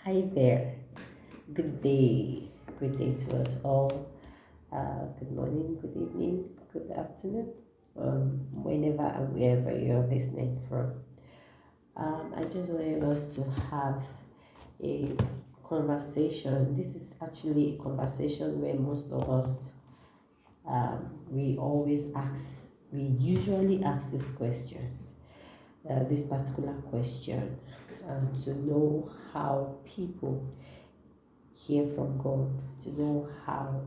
Hi there. Good day. Good day to us all. Good morning, good evening, good afternoon. Whenever and wherever you're listening from. I just wanted us to have a conversation. This is actually a conversation where most of us we usually ask these questions. This particular question to know how people hear from God, to know how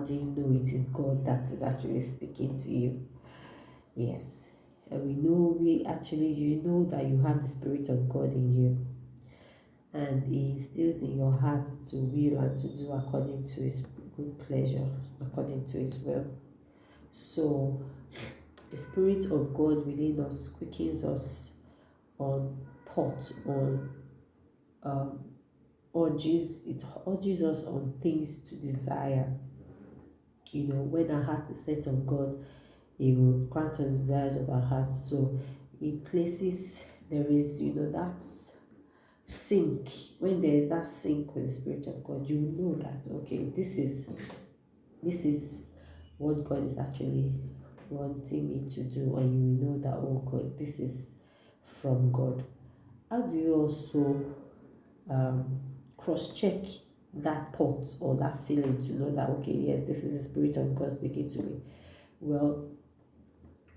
do you know it is God that is actually speaking to you. Yes, and you know that you have the Spirit of God in you, and He instills in your heart to will and to do according to His good pleasure, according to His will. So the Spirit of God within us quickens us on thoughts, on um, it urges us on things to desire. When our heart is set on God, He will grant us desires of our heart. So in places there is, that sync. When there is that sync with the Spirit of God, you know that okay, this is what God is actually wanting me to do, and you know that oh God, this is from God. How do you also cross-check that thought or that feeling to know that okay, yes, this is the Spirit of God speaking to me? Well,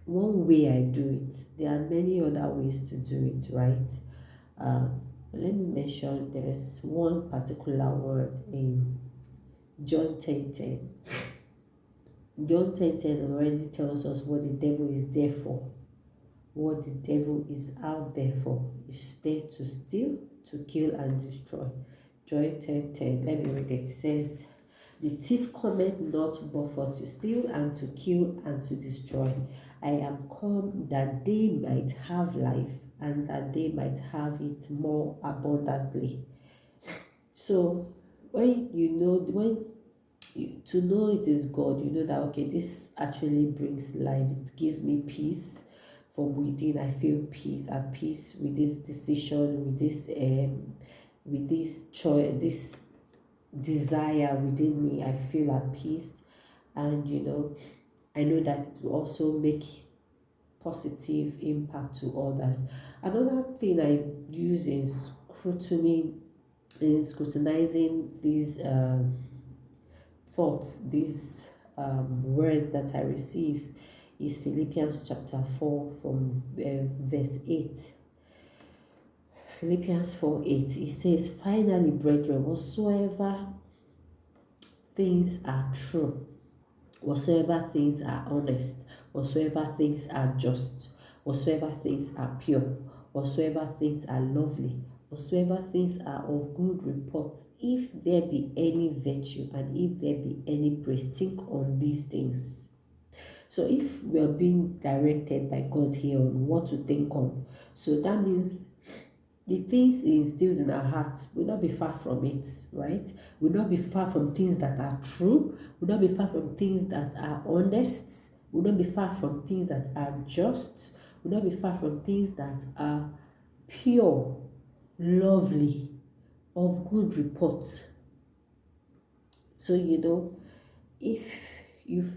one way I do it, there are many other ways to do it, right? Let me mention there's one particular word in John 10:10. John 10:10 already tells us what the devil is there for. What the devil is out there for is there to steal, to kill, and destroy. John 10:10. Let me read it. It says, "The thief cometh not but for to steal and to kill and to destroy. I am come that they might have life and that they might have it more abundantly." So to know it is God, you know that okay, this actually brings life. It gives me peace from within. I feel peace, at peace with this decision, with this choice, this desire within me. I feel at peace, and I know that it will also make positive impact to others. Another thing I use in scrutinizing these thoughts, these words that I receive is Philippians chapter 4 from verse 8. Philippians 4:8. It says, "Finally, brethren, whatsoever things are true, whatsoever things are honest, whatsoever things are just, whatsoever things are pure, whatsoever things are lovely, whatsoever things are of good report, if there be any virtue and if there be any praise, think on these things." So if we are being directed by God here on what to think on, so that means the things He instills in our hearts will not be far from it, right? Will not be far from things that are true, will not be far from things that are honest, will not be far from things that are just, will not be far from things that are pure, lovely, of good report. So, if you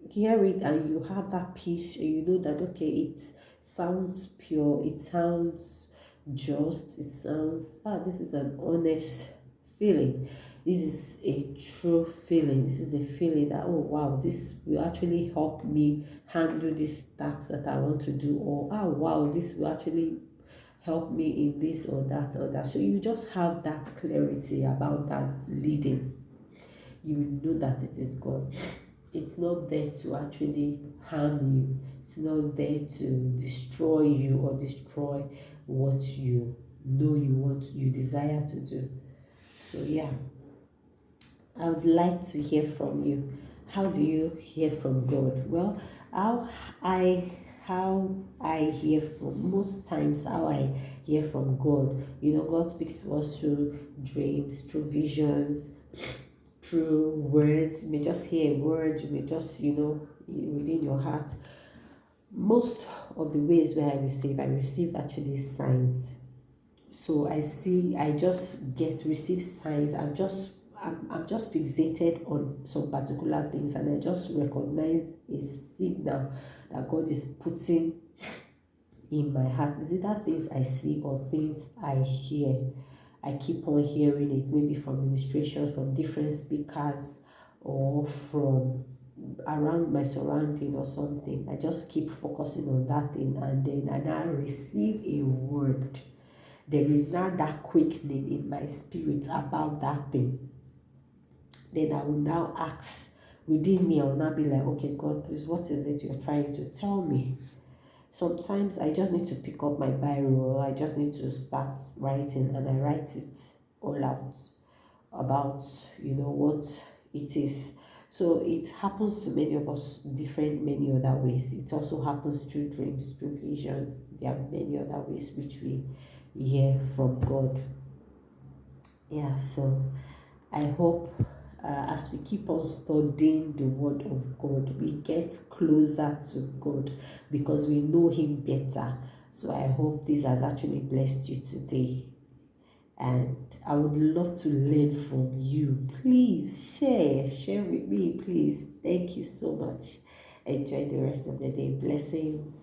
hear it and you have that peace, you know that okay, it sounds pure, it sounds just, it sounds this is an honest feeling, this is a true feeling, this is a feeling that oh wow, this will actually help me handle this task that I want to do, or oh wow, this will actually help me in this or that or that. So you just have that clarity about that leading. You will know that it is God. It's not there to actually harm you. It's not there to destroy you or destroy what you know you desire to do. So yeah, I would like to hear from you. How do you hear from God? Well, how I how I hear from most times how I hear from God. God speaks to us through dreams, through visions, through words. You may just hear a word, you may just, within your heart. Most of the ways where I receive actually signs. So I just receive signs. I'm just fixated on some particular things, and I just recognize a signal that God is putting in my heart. Is it that things I see or things I hear? I keep on hearing it, maybe from ministrations, from different speakers, or from around my surrounding or something. I just keep focusing on that thing, and then I receive a word. There is now that quickening in my spirit about that thing. Then I will now ask within me, I will now be like, okay, God, what is it you're trying to tell me? Sometimes I just need to pick up my Bible, or I just need to start writing, and I write it all out about, what it is. So it happens to many of us many other ways. It also happens through dreams, through visions. There are many other ways which we hear from God. Yeah, so I hope as we keep on studying the Word of God, we get closer to God because we know Him better. So I hope this has actually blessed you today. And I would love to learn from you. Please share with me, please. Thank you so much. Enjoy the rest of the day. Blessings.